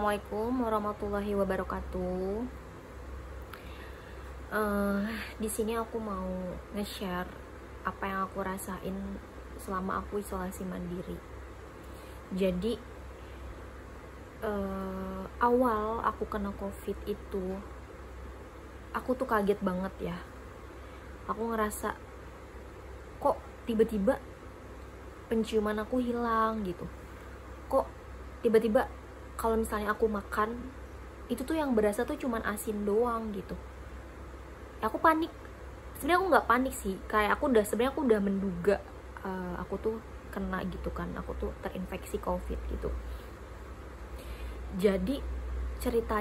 Assalamualaikum warahmatullahi wabarakatuh. Di sini aku mau nge-share apa yang aku rasain selama aku isolasi mandiri. Jadi awal aku kena COVID itu, aku tuh kaget banget ya. Aku ngerasa kok tiba-tiba penciuman aku hilang gitu. Kok tiba-tiba kalau misalnya aku makan itu tuh yang berasa tuh cuman asin doang gitu. Aku panik. Sebenarnya aku nggak panik sih, kayak aku udah menduga aku tuh kena gitu kan, aku tuh terinfeksi COVID gitu. Jadi cerita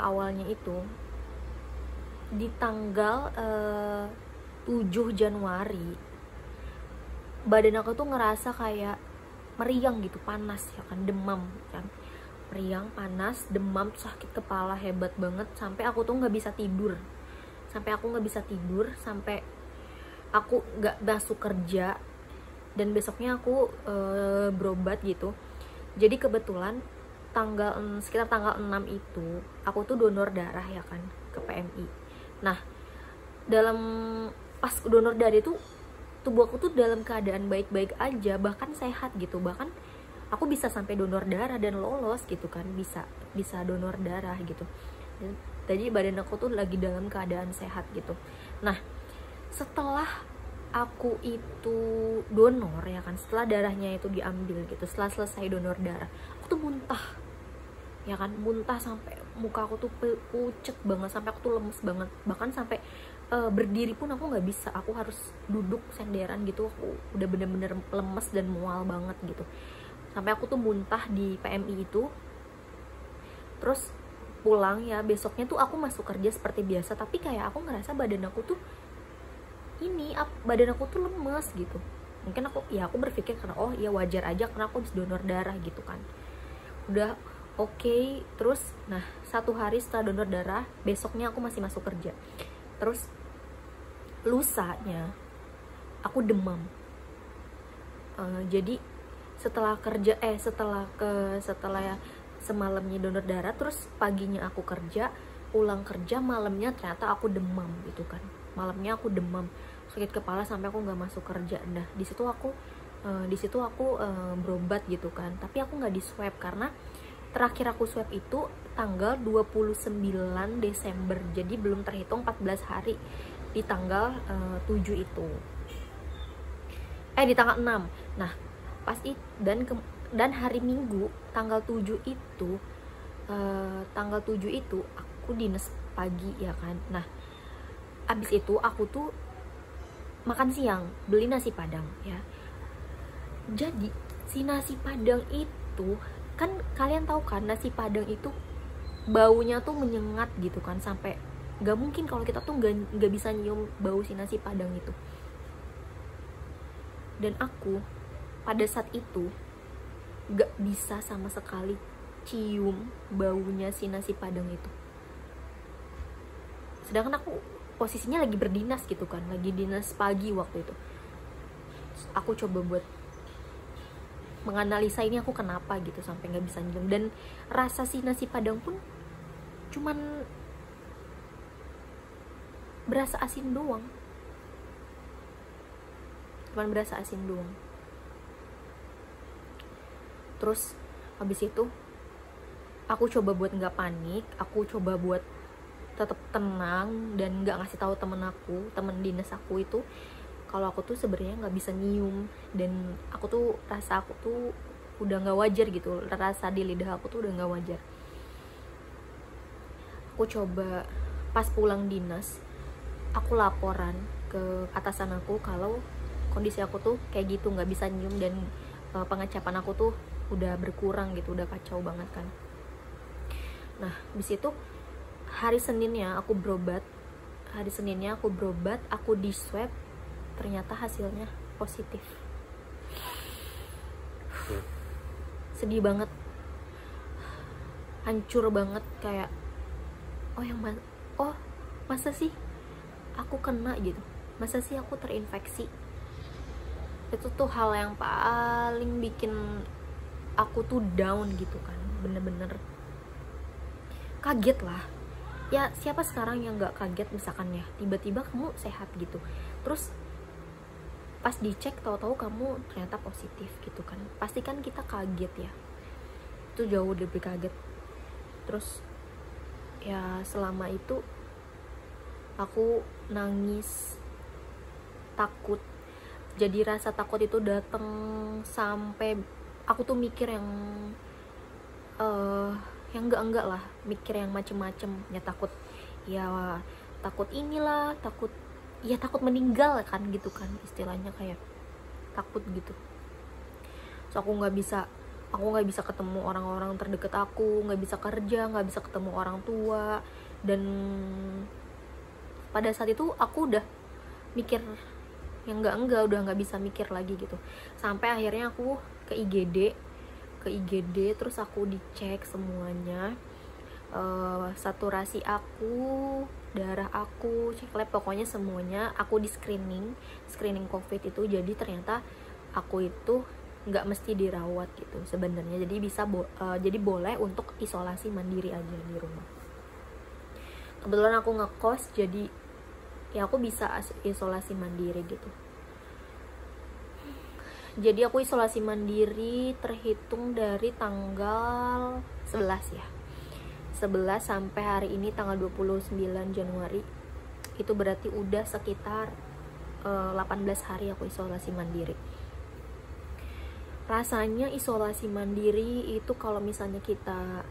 awalnya itu di tanggal 7 Januari badan aku tuh ngerasa kayak meriang gitu, panas ya kan, demam kan, meriang, panas, demam, sakit kepala hebat banget, sampai aku tuh nggak bisa tidur, sampai aku nggak masuk kerja, dan besoknya aku berobat gitu. Jadi kebetulan sekitar tanggal 6 itu aku tuh donor darah ya kan ke PMI. Nah, dalam pas donor darah itu tubuh aku tuh dalam keadaan baik-baik aja, bahkan sehat gitu, bahkan aku bisa sampai donor darah dan lolos gitu kan, bisa donor darah gitu. Dan tadi badan aku tuh lagi dalam keadaan sehat gitu. Nah, setelah aku itu donor ya kan, setelah darahnya itu diambil gitu, setelah selesai donor darah, aku tuh muntah ya kan, muntah sampai muka aku tuh pucet banget, sampai aku tuh lemes banget, bahkan sampai berdiri pun aku nggak bisa, aku harus duduk senderan gitu. Aku udah bener-bener lemes dan mual banget gitu, sampai aku tuh muntah di PMI itu. Terus pulang ya, besoknya tuh aku masuk kerja seperti biasa, tapi kayak aku ngerasa badan aku tuh lemes gitu. Mungkin aku berpikir karena oh ya wajar aja karena aku habis donor darah gitu kan. Udah oke. Terus nah, 1 hari setelah donor darah, besoknya aku masih masuk kerja. Terus lusanya aku demam. Jadi setelah semalamnya donor darah, terus paginya aku kerja, pulang kerja, malamnya ternyata aku demam gitu kan. Malamnya aku demam, sakit kepala, sampai aku nggak masuk kerja. Nah, di situ aku berobat gitu kan, tapi aku nggak di swab karena terakhir aku swab itu tanggal 29 Desember, jadi belum terhitung 14 hari di tanggal 7 itu. Di tanggal 6. Nah, pas itu dan hari Minggu tanggal 7 itu aku dinas pagi ya kan. Nah, abis itu aku tuh makan siang, beli nasi padang ya. Jadi si nasi padang itu kan, kalian tahu kan, nasi padang itu baunya tuh menyengat gitu kan, sampai nggak mungkin kalau kita tuh nggak bisa nyium bau si nasi padang itu. Dan aku pada saat itu nggak bisa sama sekali cium baunya si nasi padang itu. Sedangkan aku posisinya lagi berdinas gitu kan, lagi dinas pagi waktu itu. Aku coba buat menganalisa ini aku kenapa gitu sampai nggak bisa nyium, dan rasa si nasi padang pun cuman berasa asin doang. Terus habis itu aku coba buat nggak panik, aku coba buat tetap tenang dan nggak ngasih tahu temen dinas aku itu kalau aku tuh sebenarnya nggak bisa nyium, dan aku tuh udah nggak wajar gitu, rasa di lidah aku tuh udah nggak wajar. Aku coba pas pulang dinas, aku laporan ke atasan aku kalau kondisi aku tuh kayak gitu, nggak bisa nyium, dan pengecapan aku tuh udah berkurang gitu, udah kacau banget kan. Nah, di situ hari Seninnya aku berobat, aku di swab, ternyata hasilnya positif. Sedih banget, hancur banget, kayak masa sih aku kena gitu, masa sih aku terinfeksi. Itu tuh hal yang paling bikin aku tuh down gitu kan. bener-bener kaget lah. Ya siapa sekarang yang nggak kaget misalkan ya tiba-tiba kamu sehat gitu, terus pas dicek tahu-tahu kamu ternyata positif gitu kan, pasti kan kita kaget ya, itu jauh lebih kaget. Terus ya selama itu aku nangis, takut. Jadi rasa takut itu datang sampai aku tuh mikir yang enggak lah, mikir yang macem-macem ya, takut ya, takut inilah, takut ya, takut meninggal kan gitu kan istilahnya, kayak takut gitu. So aku nggak bisa ketemu orang-orang terdekat aku, nggak bisa kerja, nggak bisa ketemu orang tua. Dan pada saat itu aku udah mikir yang enggak, udah nggak bisa mikir lagi gitu. Sampai akhirnya aku ke IGD, terus aku dicek semuanya, saturasi aku, darah aku, cek lab, pokoknya semuanya aku di screening COVID itu. Jadi ternyata aku itu nggak mesti dirawat gitu sebenarnya, jadi jadi boleh untuk isolasi mandiri aja di rumah. Kebetulan aku ngekos, jadi ya aku bisa isolasi mandiri gitu. Jadi aku isolasi mandiri terhitung dari tanggal 11 ya, 11 sampai hari ini tanggal 29 Januari. Itu berarti udah sekitar 18 hari aku isolasi mandiri. Rasanya isolasi mandiri itu kalau misalnya kita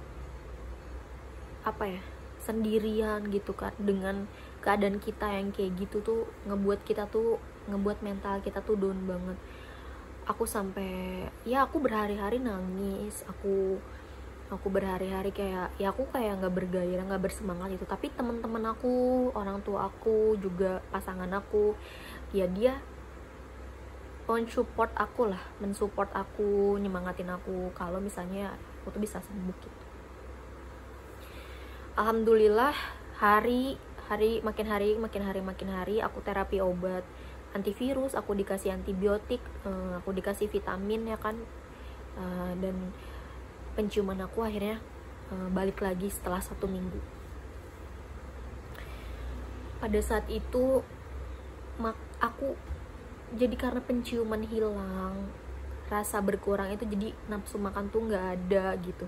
sendirian gitu kan, dengan keadaan kita yang kayak gitu tuh ngebuat mental kita tuh down banget. Aku sampai aku berhari-hari nangis, aku berhari-hari kayak aku kayak nggak bergairah, nggak bersemangat itu. Tapi teman-teman aku, orang tua aku, juga pasangan aku, ya dia mensupport aku, nyemangatin aku kalau misalnya aku tuh bisa sembuh gitu. Alhamdulillah, makin hari aku terapi obat antivirus, aku dikasih antibiotik, aku dikasih vitamin ya kan, dan penciuman aku akhirnya balik lagi setelah 1 minggu. Pada saat itu aku jadi, karena penciuman hilang, rasa berkurang itu, jadi nafsu makan tuh nggak ada gitu.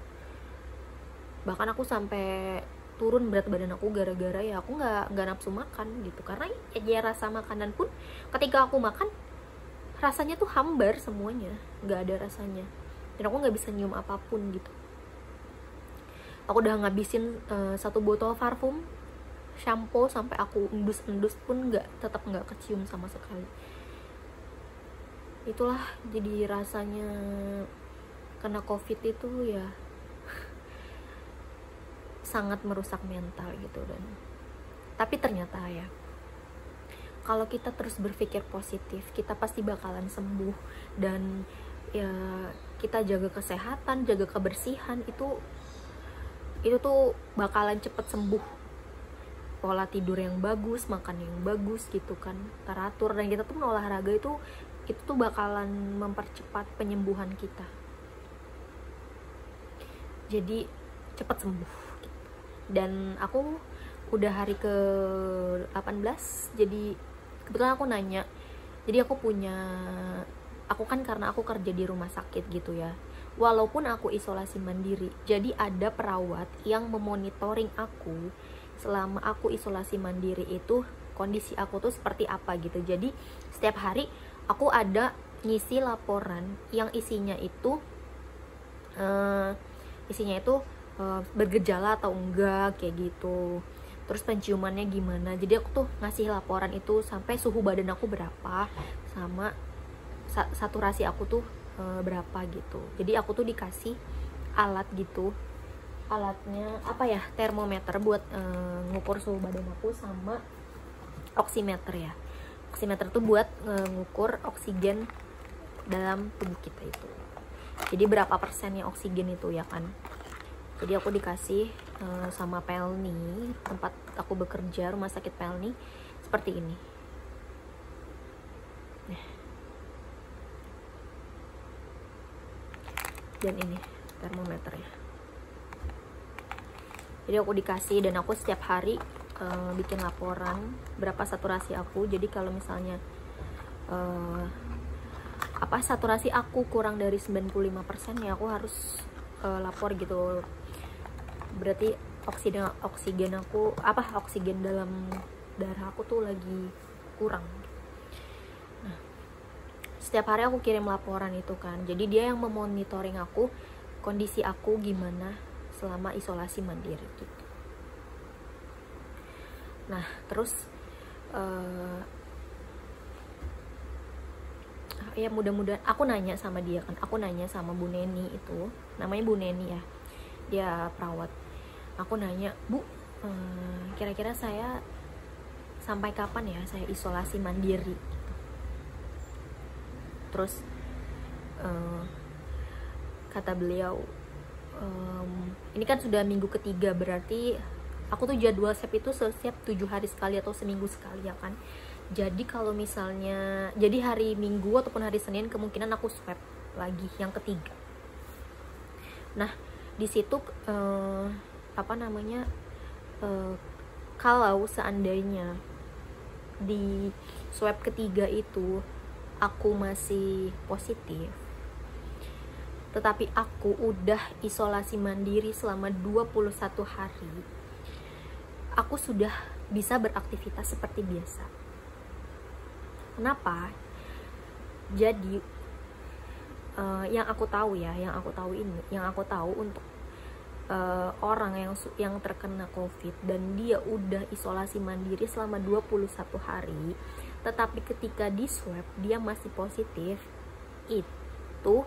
Bahkan aku sampai turun berat badan aku gara-gara ya aku nggak nafsu makan gitu, karena ya rasa makanan pun ketika aku makan rasanya tuh hambar semuanya, nggak ada rasanya, dan aku nggak bisa nyium apapun gitu. Aku udah ngabisin 1 botol parfum, shampoo, sampai aku endus pun tetap nggak kecium sama sekali. Itulah jadi rasanya kena COVID itu ya sangat merusak mental gitu. Dan tapi ternyata ya, kalau kita terus berpikir positif, kita pasti bakalan sembuh. Dan ya kita jaga kesehatan, jaga kebersihan, itu tuh bakalan cepet sembuh. Pola tidur yang bagus, makan yang bagus gitu kan, teratur, dan kita tuh olahraga itu tuh bakalan mempercepat penyembuhan kita, jadi cepet sembuh gitu. Dan aku udah hari ke 18, jadi kebetulan aku nanya, jadi aku kan karena aku kerja di rumah sakit gitu ya, walaupun aku isolasi mandiri, jadi ada perawat yang memonitoring aku selama aku isolasi mandiri itu, kondisi aku tuh seperti apa gitu. Jadi setiap hari aku ada ngisi laporan yang isinya itu bergejala atau enggak kayak gitu, terus penciumannya gimana. Jadi aku tuh ngasih laporan itu sampai suhu badan aku berapa, sama saturasi aku tuh berapa gitu. Jadi aku tuh dikasih alat gitu, alatnya termometer buat ngukur suhu badan aku, sama oximeter ya. Oximeter tuh buat ngukur oksigen dalam tubuh kita itu. Jadi berapa persennya oksigen itu ya kan. Jadi aku dikasih sama Pelni, tempat aku bekerja, rumah sakit Pelni, seperti ini. Dan ini termometernya. Jadi aku dikasih, dan aku setiap hari bikin laporan berapa saturasi aku. Jadi kalau misalnya saturasi aku kurang dari 95%, ya aku harus lapor gitu. Berarti oksigen dalam darah aku tuh lagi kurang. Nah, setiap hari aku kirim laporan itu kan. Jadi dia yang memonitoring aku, kondisi aku gimana selama isolasi mandiri gitu. Nah, terus ya mudah-mudahan, aku nanya sama dia kan, aku nanya sama Bu Neni itu, namanya Bu Neni ya, dia perawat. Aku nanya, Bu, kira-kira saya sampai kapan ya saya isolasi mandiri gitu. Terus kata beliau, ini kan sudah minggu ketiga, berarti aku tuh jadwal swab itu setiap 7 hari sekali atau seminggu sekali ya kan. Jadi kalau misalnya, jadi hari Minggu ataupun hari Senin kemungkinan aku swab lagi yang ketiga. Nah, di situ kalau seandainya di swab ketiga itu aku masih positif, tetapi aku udah isolasi mandiri selama 21 hari, aku sudah bisa beraktivitas seperti biasa. Kenapa? Jadi yang aku tahu untuk orang yang terkena COVID dan dia udah isolasi mandiri selama 21 hari, tetapi ketika di swab dia masih positif, itu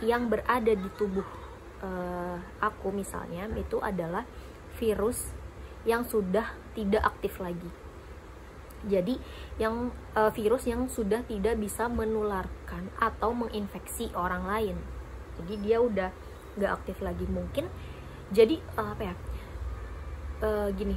yang berada di tubuh aku misalnya itu adalah virus yang sudah tidak aktif lagi. Jadi yang virus yang sudah tidak bisa menularkan atau menginfeksi orang lain. Jadi dia udah nggak aktif lagi. Mungkin jadi gini,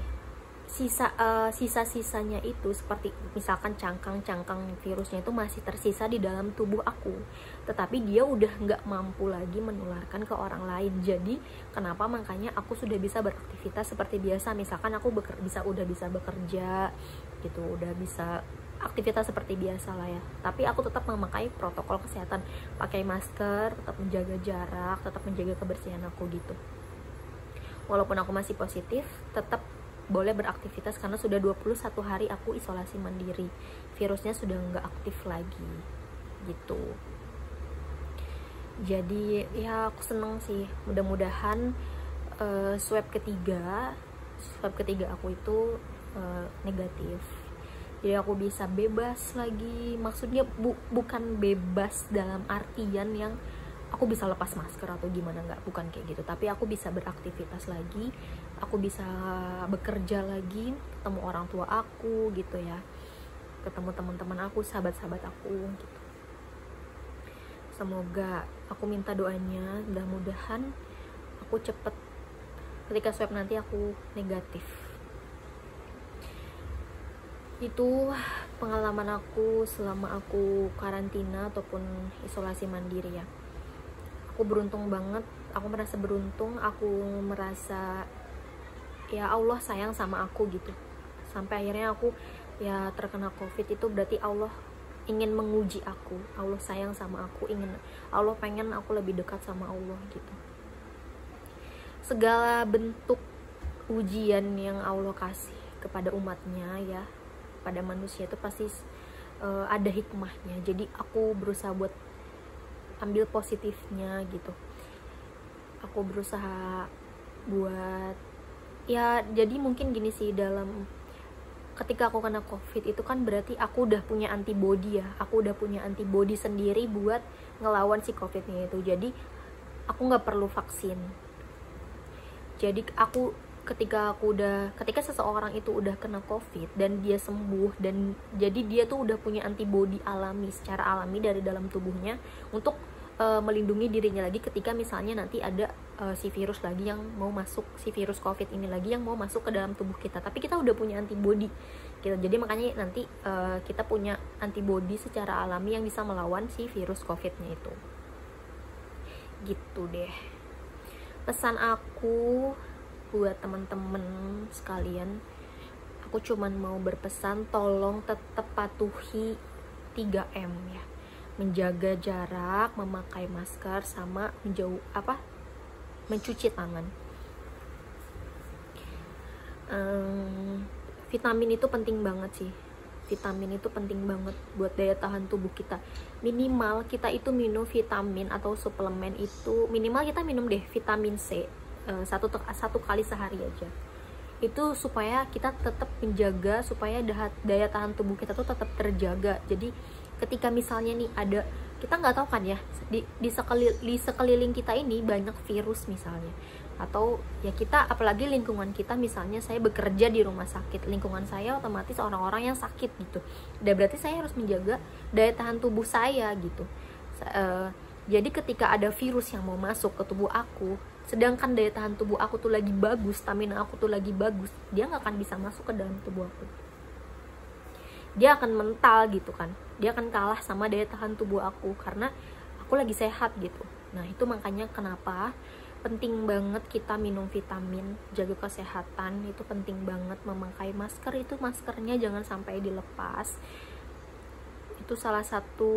sisa-sisanya itu seperti misalkan cangkang virusnya itu masih tersisa di dalam tubuh aku, tetapi dia udah nggak mampu lagi menularkan ke orang lain. Jadi kenapa makanya aku sudah bisa beraktivitas seperti biasa. Misalkan aku udah bisa bekerja gitu, udah bisa aktivitas seperti biasa lah ya, tapi aku tetap memakai protokol kesehatan, pakai masker, tetap menjaga jarak, tetap menjaga kebersihan aku gitu. Walaupun aku masih positif, tetap boleh beraktivitas karena sudah 21 hari aku isolasi mandiri, virusnya sudah nggak aktif lagi gitu. Jadi ya aku seneng sih, mudah-mudahan swab ketiga aku itu negatif, jadi aku bisa bebas lagi. Maksudnya bukan bebas dalam artian yang aku bisa lepas masker atau gimana, nggak, bukan kayak gitu, tapi aku bisa beraktivitas lagi, aku bisa bekerja lagi, ketemu orang tua aku gitu ya, ketemu teman-teman aku, sahabat-sahabat aku gitu. Semoga, aku minta doanya, mudah-mudahan aku cepet ketika swab nanti aku negatif. Itu pengalaman aku selama aku karantina ataupun isolasi mandiri ya. Aku beruntung banget, aku merasa beruntung, aku merasa ya Allah sayang sama aku gitu. Sampai akhirnya aku ya terkena COVID, itu berarti Allah ingin menguji aku, Allah sayang sama aku, Allah pengen aku lebih dekat sama Allah gitu. Segala bentuk ujian yang Allah kasih kepada umatnya ya, pada manusia itu pasti ada hikmahnya. Jadi aku berusaha buat ambil positifnya gitu. Aku berusaha buat ya, jadi mungkin gini sih, dalam ketika aku kena COVID itu kan berarti aku udah punya antibody ya, aku udah punya antibody sendiri buat ngelawan si COVID-nya itu. Jadi aku nggak perlu vaksin. Jadi ketika seseorang itu udah kena COVID dan dia sembuh, dan jadi dia tuh udah punya antibody alami, secara alami dari dalam tubuhnya untuk melindungi dirinya lagi ketika misalnya nanti ada si virus lagi yang mau masuk, si virus COVID ini lagi yang mau masuk ke dalam tubuh kita, tapi kita udah punya antibody gitu. Jadi makanya nanti kita punya antibody secara alami yang bisa melawan si virus COVID-nya itu gitu deh. Pesan aku buat teman-teman sekalian, aku cuman mau berpesan tolong tetap patuhi 3M ya. Menjaga jarak, memakai masker, sama mencuci tangan. Vitamin itu penting banget sih. Vitamin itu penting banget buat daya tahan tubuh kita. Minimal kita itu minum vitamin atau suplemen itu, minimal kita minum deh vitamin C satu kali sehari aja. Itu supaya kita tetap menjaga supaya daya tahan tubuh kita tuh tetap terjaga. Jadi ketika misalnya nih ada, kita nggak tahu kan ya, di sekeliling kita ini banyak virus misalnya, atau ya kita, apalagi lingkungan kita, misalnya saya bekerja di rumah sakit, lingkungan saya otomatis orang-orang yang sakit gitu, dan berarti saya harus menjaga daya tahan tubuh saya gitu. Jadi ketika ada virus yang mau masuk ke tubuh aku, sedangkan daya tahan tubuh aku tuh lagi bagus, stamina aku tuh lagi bagus, dia nggak akan bisa masuk ke dalam tubuh aku. Dia akan mental gitu kan, dia akan kalah sama daya tahan tubuh aku karena aku lagi sehat gitu. Nah itu makanya kenapa penting banget kita minum vitamin, jaga kesehatan, itu penting banget. Memakai masker, itu maskernya jangan sampai dilepas. Itu salah satu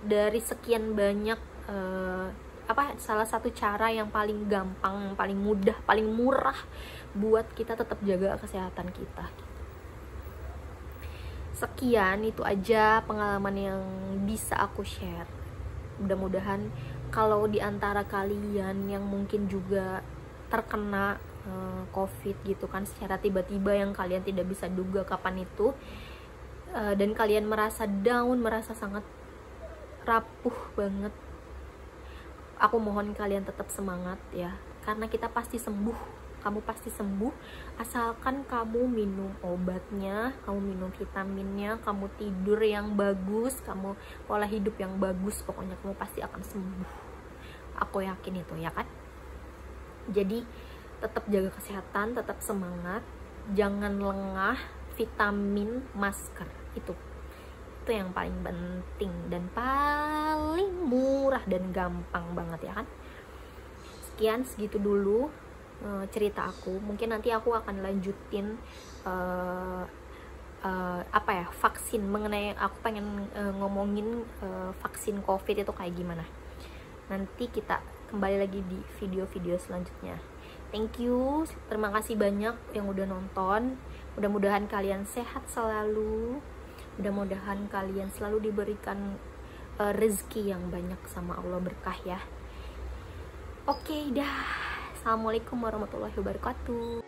dari sekian banyak salah satu cara yang paling gampang, paling mudah, paling murah buat kita tetap jaga kesehatan kita. Sekian, itu aja pengalaman yang bisa aku share. Mudah-mudahan kalau di antara kalian yang mungkin juga terkena COVID gitu kan secara tiba-tiba, yang kalian tidak bisa duga kapan itu, dan kalian merasa down, merasa sangat rapuh banget, aku mohon kalian tetap semangat ya, karena kita pasti sembuh. Kamu pasti sembuh asalkan kamu minum obatnya, kamu minum vitaminnya, kamu tidur yang bagus, kamu pola hidup yang bagus, pokoknya kamu pasti akan sembuh. Aku yakin itu ya kan. Jadi tetap jaga kesehatan, tetap semangat, jangan lengah. Vitamin, masker, itu yang paling penting dan paling murah dan gampang banget ya kan. Sekian, segitu dulu cerita aku. Mungkin nanti aku akan lanjutin vaksin, mengenai aku pengen ngomongin vaksin COVID itu kayak gimana. Nanti kita kembali lagi di video-video selanjutnya. Thank you, terima kasih banyak yang udah nonton. Mudah-mudahan kalian sehat selalu, mudah-mudahan kalian selalu diberikan rezeki yang banyak sama Allah, berkah ya. Oke dah, assalamualaikum warahmatullahi wabarakatuh.